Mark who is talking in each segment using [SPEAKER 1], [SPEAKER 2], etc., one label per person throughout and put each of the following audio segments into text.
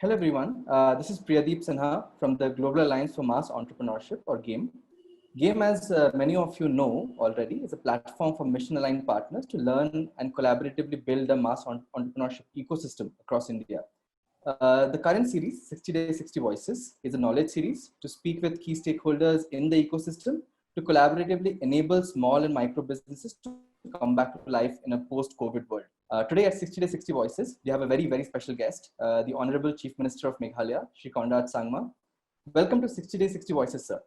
[SPEAKER 1] Hello everyone, this is Priyadeep Sinha from the Global Alliance for Mass Entrepreneurship or GAME. GAME, as many of you know already, is a platform for mission-aligned partners to learn and collaboratively build a mass entrepreneurship ecosystem across India. The current series, 60 Days, 60 Voices, is a knowledge series to speak with key stakeholders in the ecosystem to collaboratively enable small and micro businesses to come back to life in a post-COVID world. Today at 60 Days, 60 Voices, we have a very, very special guest, the Honorable Chief Minister of Meghalaya, Shri Conrad Sangma. Welcome to 60 Days, 60 Voices, sir.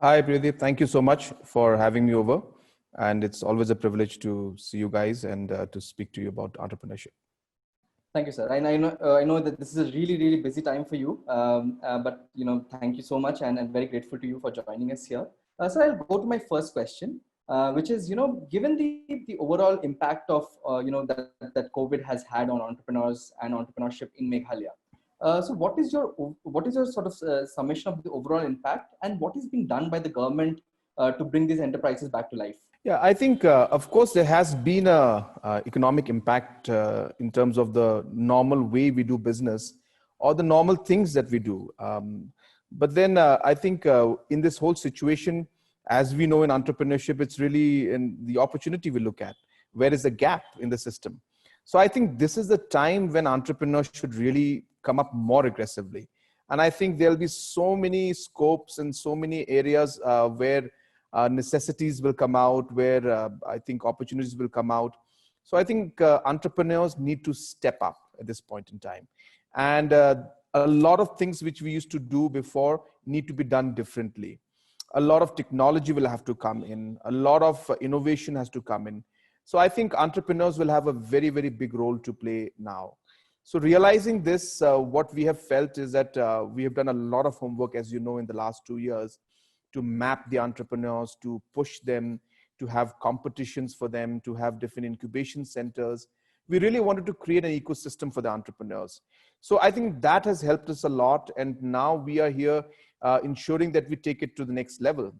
[SPEAKER 2] Hi, Pradeep. Thank you so much for having me over. And it's always a privilege to see you guys and to speak to you about entrepreneurship.
[SPEAKER 1] Thank you, sir. And I know that this is a really, really busy time for you. But thank you so much, and very grateful to you for joining us here. So I'll go to my first question, which is, given the overall impact of that COVID has had on entrepreneurs and entrepreneurship in Meghalaya. So what is your sort of summation of the overall impact, and what is being done by the government to bring these enterprises back to life?
[SPEAKER 2] Yeah, I think, of course, there has been a economic impact in terms of the normal way we do business or the normal things that we do. But then I think in this whole situation, as we know in entrepreneurship, it's really in the opportunity we look at. Where is the gap in the system? So I think this is the time when entrepreneurs should really come up more aggressively. And I think there'll be so many scopes and so many areas where necessities will come out, where I think opportunities will come out. So I think entrepreneurs need to step up at this point in time. And a lot of things which we used to do before need to be done differently. A lot of technology will have to come in. A lot of innovation has to come in. So I think entrepreneurs will have a very, very big role to play now. So realizing this, what we have felt is that we have done a lot of homework, as you know, in the last 2 years, to map the entrepreneurs, to push them, to have competitions for them, to have different incubation centers. We really wanted to create an ecosystem for the entrepreneurs. So I think that has helped us a lot. And now we are here ensuring that we take it to the next level.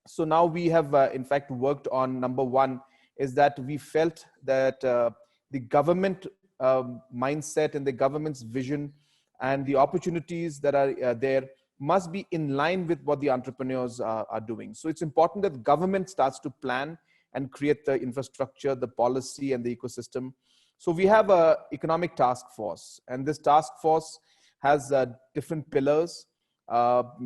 [SPEAKER 2] So now we have, in fact, worked on number one is that we felt that the government mindset and the government's vision and the opportunities that are there must be in line with what the entrepreneurs are doing. So it's important that the government starts to plan and create the infrastructure, the policy, and the ecosystem. So we have an economic task force, and this task force has different pillars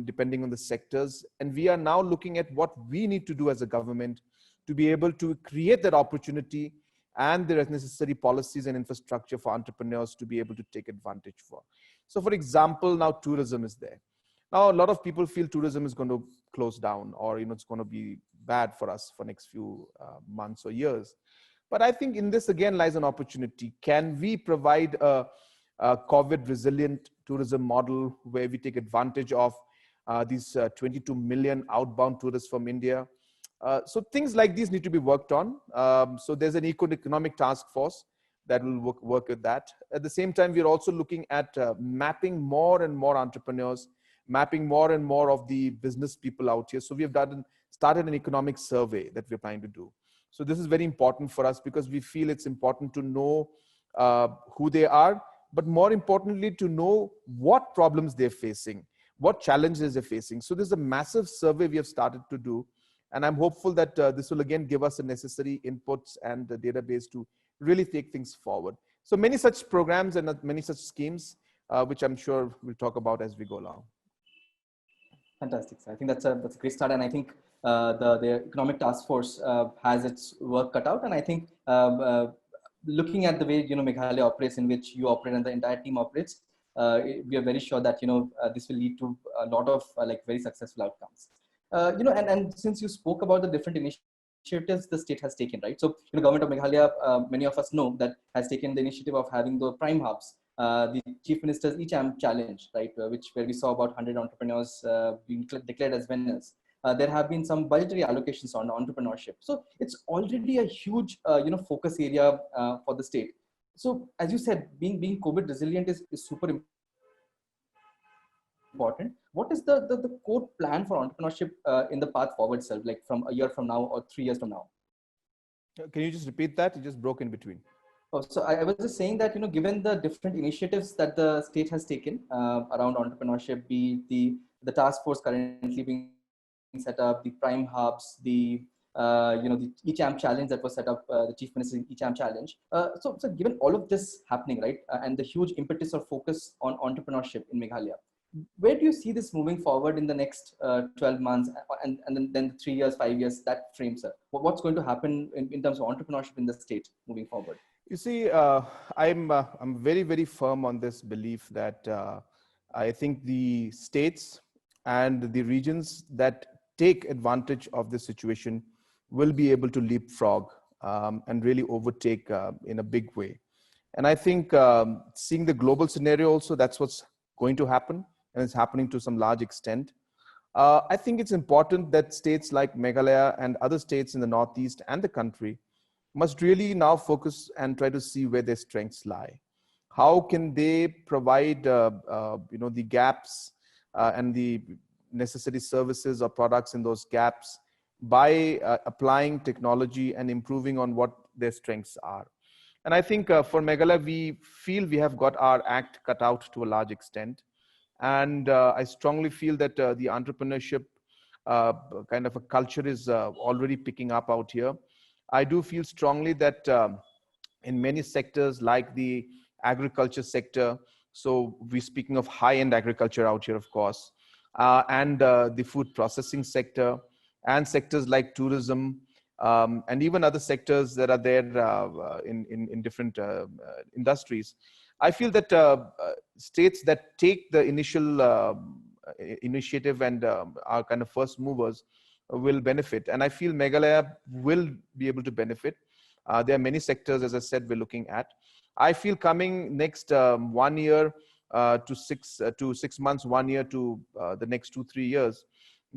[SPEAKER 2] depending on the sectors. And we are now looking at what we need to do as a government to be able to create that opportunity and the necessary policies and infrastructure for entrepreneurs to be able to take advantage for. So for example, now tourism is there. Now, a lot of people feel tourism is going to close down or, it's going to be bad for us for next few months or years. But I think in this, again, lies an opportunity. Can we provide a COVID resilient tourism model where we take advantage of these 22 million outbound tourists from India? So things like these need to be worked on. So there's an economic task force that will work with that. At the same time, we're also looking at mapping more and more entrepreneurs, mapping more and more of the business people out here. So we have started an economic survey that we're trying to do. So this is very important for us because we feel it's important to know who they are, but more importantly, to know what problems they're facing, what challenges they're facing. So there's a massive survey we have started to do. And I'm hopeful that this will again give us the necessary inputs and the database to really take things forward. So many such programs and many such schemes, which I'm sure we'll talk about as we go along.
[SPEAKER 1] Fantastic. So I think that's a great start, and I think the economic task force has its work cut out. And I think looking at the way Meghalaya operates, in which you operate and the entire team operates, we are very sure that this will lead to a lot of very successful outcomes. And since you spoke about the different initiatives the state has taken, right? So government of Meghalaya, many of us know that has taken the initiative of having the prime hubs. The Chief Minister's eChamp challenge, right, where we saw about 100 entrepreneurs being declared as winners. There have been some budgetary allocations on entrepreneurship. So it's already a huge, focus area for the state. So as you said, being COVID resilient is super important. What is the core plan for entrepreneurship in the path forward, sir, like from a year from now or 3 years from now?
[SPEAKER 2] Can you just repeat that? You just broke in between.
[SPEAKER 1] Oh, so I was just saying that, given the different initiatives that the state has taken around entrepreneurship, be it the task force currently being set up, the prime hubs, the eChamp challenge that was set up, the Chief Minister's eChamp challenge. So given all of this happening, right, and the huge impetus or focus on entrepreneurship in Meghalaya, where do you see this moving forward in the next 12 months and then 3 years, 5 years, that frame, sir? What's going to happen in terms of entrepreneurship in the state moving forward?
[SPEAKER 2] You see, I'm very, very firm on this belief that I think the states and the regions that take advantage of this situation will be able to leapfrog and really overtake in a big way. And I think seeing the global scenario also, that's what's going to happen, and it's happening to some large extent. I think it's important that states like Meghalaya and other states in the Northeast and the country must really now focus and try to see where their strengths lie. How can they provide the gaps and the necessary services or products in those gaps by applying technology and improving on what their strengths are. And I think for Meghalaya, we feel we have got our act cut out to a large extent. And I strongly feel that the entrepreneurship kind of a culture is already picking up out here. I do feel strongly that in many sectors like the agriculture sector, so we're speaking of high-end agriculture out here, of course, and the food processing sector, and sectors like tourism, and even other sectors that are there in different industries. I feel that states that take the initial initiative and are kind of first movers will benefit. And I feel Meghalaya will be able to benefit. There are many sectors, as I said, we're looking at. I feel coming next 1 year to 6 months, 1 year to the next 2-3 years,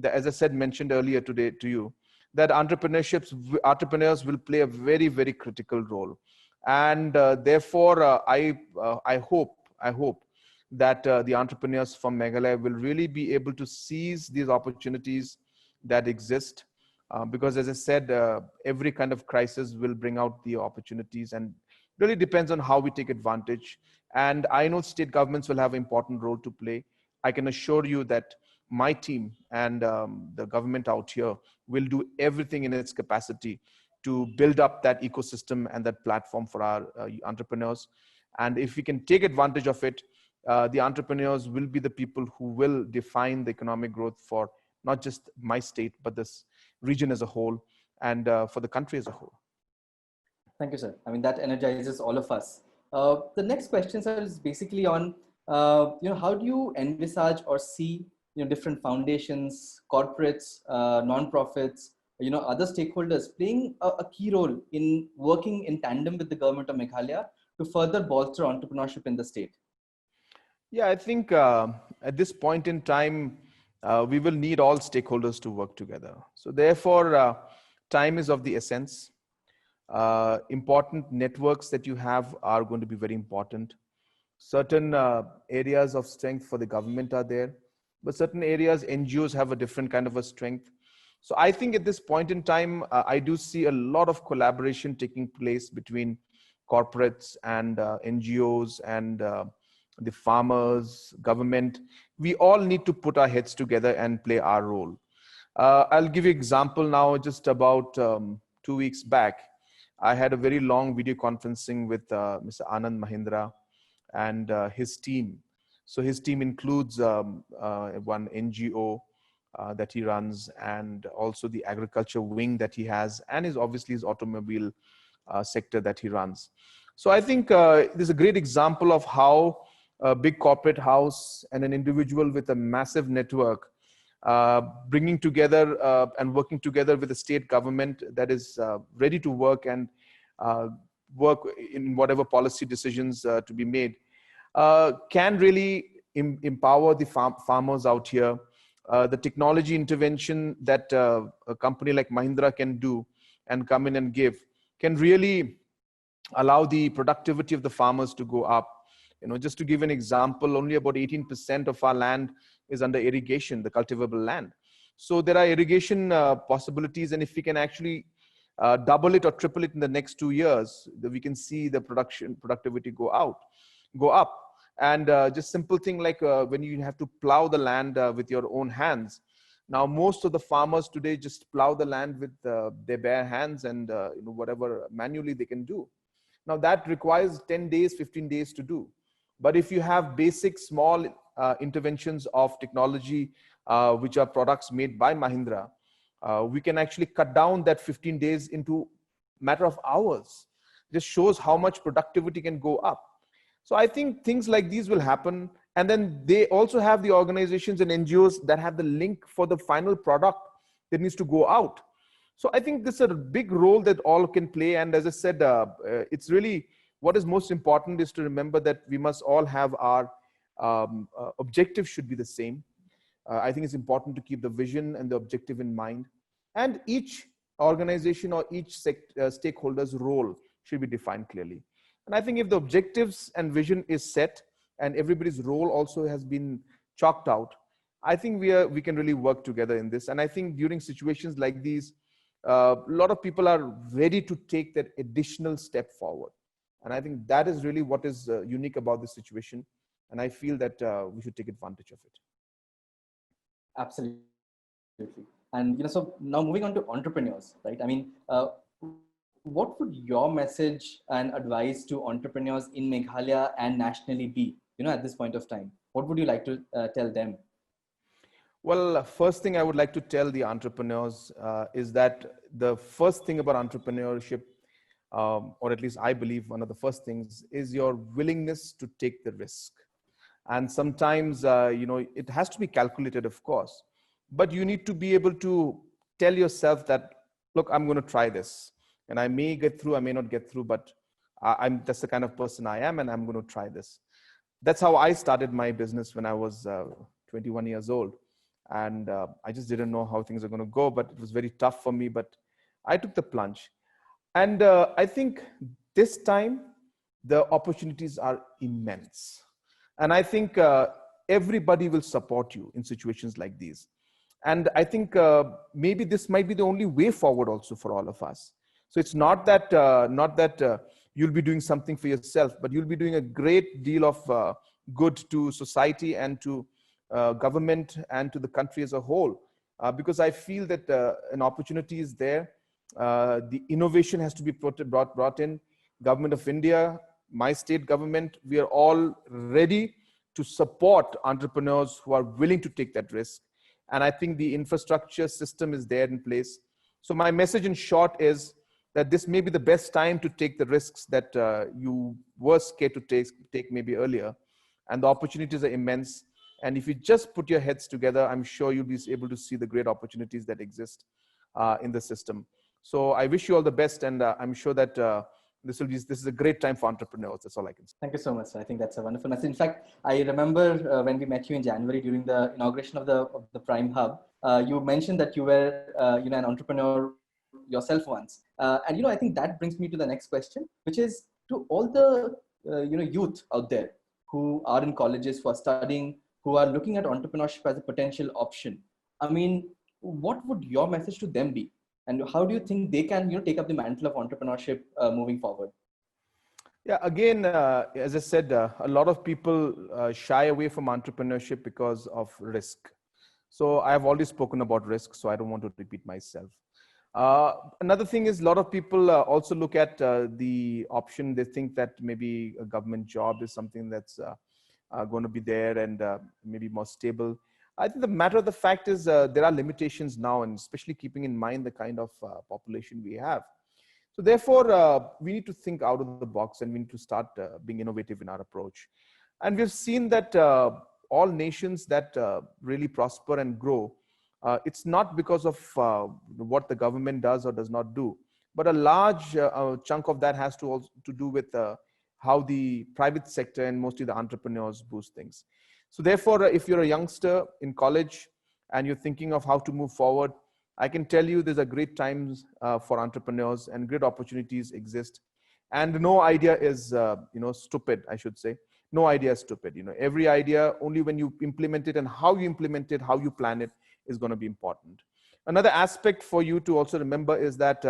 [SPEAKER 2] as I said, mentioned earlier today to you, that entrepreneurs will play a very, very critical role. And therefore, I hope that the entrepreneurs from Meghalaya will really be able to seize these opportunities that exist. Because as I said, every kind of crisis will bring out the opportunities, and really depends on how we take advantage. And I know state governments will have an important role to play. I can assure you that my team and the government out here will do everything in its capacity to build up that ecosystem and that platform for our entrepreneurs. And if we can take advantage of it, the entrepreneurs will be the people who will define the economic growth for not just my state, but this region as a whole, and for the country as a whole.
[SPEAKER 1] Thank you, sir. I mean, that energizes all of us. The next question, sir, is basically on, how do you envisage or see, different foundations, corporates, non-profits, other stakeholders playing a key role in working in tandem with the government of Meghalaya to further bolster entrepreneurship in the state?
[SPEAKER 2] Yeah, I think at this point in time, we will need all stakeholders to work together. So therefore, time is of the essence. Important networks that you have are going to be very important. Certain areas of strength for the government are there, but certain areas, NGOs have a different kind of a strength. So I think at this point in time, I do see a lot of collaboration taking place between corporates and NGOs and the farmers, government. We all need to put our heads together and play our role. I'll give you an example now. Just about 2 weeks back, I had a very long video conferencing with Mr. Anand Mahindra and his team. So his team includes one NGO that he runs, and also the agriculture wing that he has, and obviously his automobile sector that he runs. So I think there's a great example of how a big corporate house and an individual with a massive network bringing together and working together with the state government that is ready to work and work in whatever policy decisions to be made can really empower the farmers out here. The technology intervention that a company like Mahindra can do and come in and give can really allow the productivity of the farmers to go up. Just to give an example, only about 18% of our land is under irrigation, the cultivable land. So there are irrigation possibilities, and if we can actually double it or triple it in the next 2 years, we can see the productivity go up. And just simple thing like when you have to plow the land with your own hands. Now, most of the farmers today just plow the land with their bare hands and whatever manually they can do. Now that requires 10 days, 15 days to do. But if you have basic small interventions of technology, which are products made by Mahindra, we can actually cut down that 15 days into matter of hours. This shows how much productivity can go up. So I think things like these will happen. And then they also have the organizations and NGOs that have the link for the final product that needs to go out. So I think this is a big role that all can play. And as I said, it's really what is most important is to remember that we must all have our objective should be the same. I think it's important to keep the vision and the objective in mind. And each organization or each stakeholder's role should be defined clearly. And I think if the objectives and vision is set and everybody's role also has been chalked out, I think we can really work together in this. And I think during situations like these, a lot of people are ready to take that additional step forward. And I think that is really what is unique about this situation. And I feel that we should take advantage of it.
[SPEAKER 1] Absolutely. And so now moving on to entrepreneurs, right? I mean, what would your message and advice to entrepreneurs in Meghalaya and nationally be, at this point of time? What would you like to tell them?
[SPEAKER 2] Well, first thing I would like to tell the entrepreneurs is that the first thing about entrepreneurship, or at least I believe one of the first things, is your willingness to take the risk. And sometimes, it has to be calculated, of course, but you need to be able to tell yourself that, look, I'm going to try this. And I may get through, I may not get through, but that's the kind of person I am, and I'm going to try this. That's how I started my business when I was 21 years old. And I just didn't know how things are going to go, but it was very tough for me, but I took the plunge. And I think this time, the opportunities are immense. And I think everybody will support you in situations like these. And I think maybe this might be the only way forward also for all of us. So it's not that you'll be doing something for yourself, but you'll be doing a great deal of good to society and to government and to the country as a whole. Because I feel that an opportunity is there. The innovation has to be brought in. Government of India, my state government, we are all ready to support entrepreneurs who are willing to take that risk. And I think the infrastructure system is there in place. So my message in short is that this may be the best time to take the risks that you were scared to take maybe earlier. And the opportunities are immense. And if you just put your heads together, I'm sure you'll be able to see the great opportunities that exist in the system. So I wish you all the best. And I'm sure that this is a great time for entrepreneurs. That's all I can say.
[SPEAKER 1] Thank you so much. I think that's a wonderful message. In fact, I remember when we met you in January during the inauguration of the Prime Hub, you mentioned that you were an entrepreneur yourself once. And I think that brings me to the next question, which is to all the youth out there who are in colleges, who are studying, who are looking at entrepreneurship as a potential option. I mean, what would your message to them be? And how do you think they can take up the mantle of entrepreneurship moving forward?
[SPEAKER 2] Yeah, again, as I said, a lot of people shy away from entrepreneurship because of risk. So I've already spoken about risk, so I don't want to repeat myself. Another thing is a lot of people also look at the option. They think that maybe a government job is something that's going to be there and maybe more stable. I think the matter of the fact is there are limitations now, and especially keeping in mind the kind of population we have. So therefore, we need to think out of the box, and we need to start being innovative in our approach. And we've seen that all nations that really prosper and grow, it's not because of what the government does or does not do, but a large chunk of that has to also to do with how the private sector and mostly the entrepreneurs boost things. So therefore, if you're a youngster in college and you're thinking of how to move forward, I can tell you there's a great times for entrepreneurs and great opportunities exist. And no idea is, stupid, I should say. No idea is stupid. Every idea, only when you implement it and how you implement it, how you plan it is going to be important. Another aspect for you to also remember is that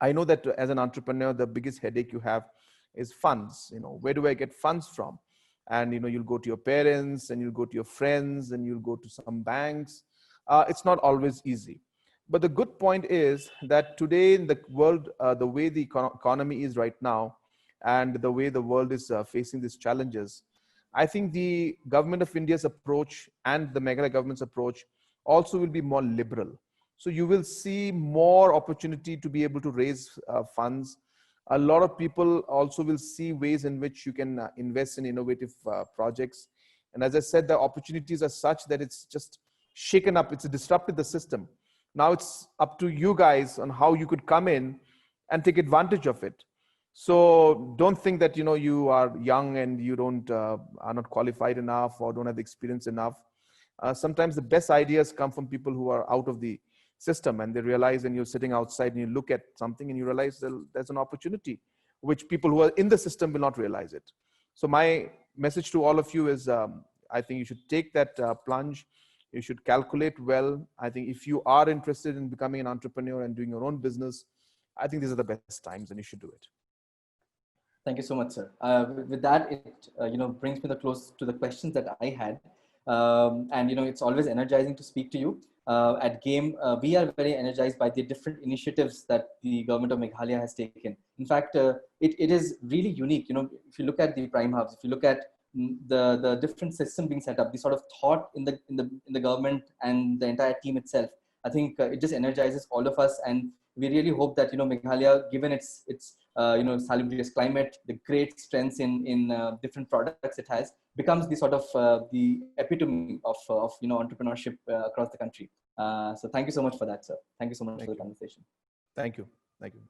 [SPEAKER 2] I know that as an entrepreneur, the biggest headache you have is funds. Where do I get funds from? And you'll go to your parents, and you'll go to your friends, and you'll go to some banks. It's not always easy. But the good point is that today in the world, the way the economy is right now, and the way the world is facing these challenges, I think the government of India's approach and the Meghalaya government's approach also will be more liberal. So you will see more opportunity to be able to raise funds. A lot of people also will see ways in which you can invest in innovative projects. And as I said, the opportunities are such that it's just shaken up. It's disrupted the system. Now it's up to you guys on how you could come in and take advantage of it. So don't think that you are young and you don't are not qualified enough or don't have the experience enough. Sometimes the best ideas come from people who are out of the system, and they realize, and you're sitting outside and you look at something and you realize there's an opportunity which people who are in the system will not realize it. So my message to all of you is, I think you should take that plunge. You should calculate well. I think if you are interested in becoming an entrepreneur and doing your own business, I think these are the best times and you should do it.
[SPEAKER 1] Thank you so much, sir. With that, it brings me close to the questions that I had, and it's always energizing to speak to you. At GAME, we are very energized by the different initiatives that the government of Meghalaya has taken. In fact, it is really unique. If you look at the prime hubs, if you look at the different system being set up, the sort of thought in the government and the entire team itself, I think it just energizes all of us, and we really hope that Meghalaya, given its salubrious climate, the great strengths in different products it has, becomes the sort of the epitome of entrepreneurship across the country. So thank you so much for that, sir. Thank you so much for the conversation.
[SPEAKER 2] Thank you. Thank you.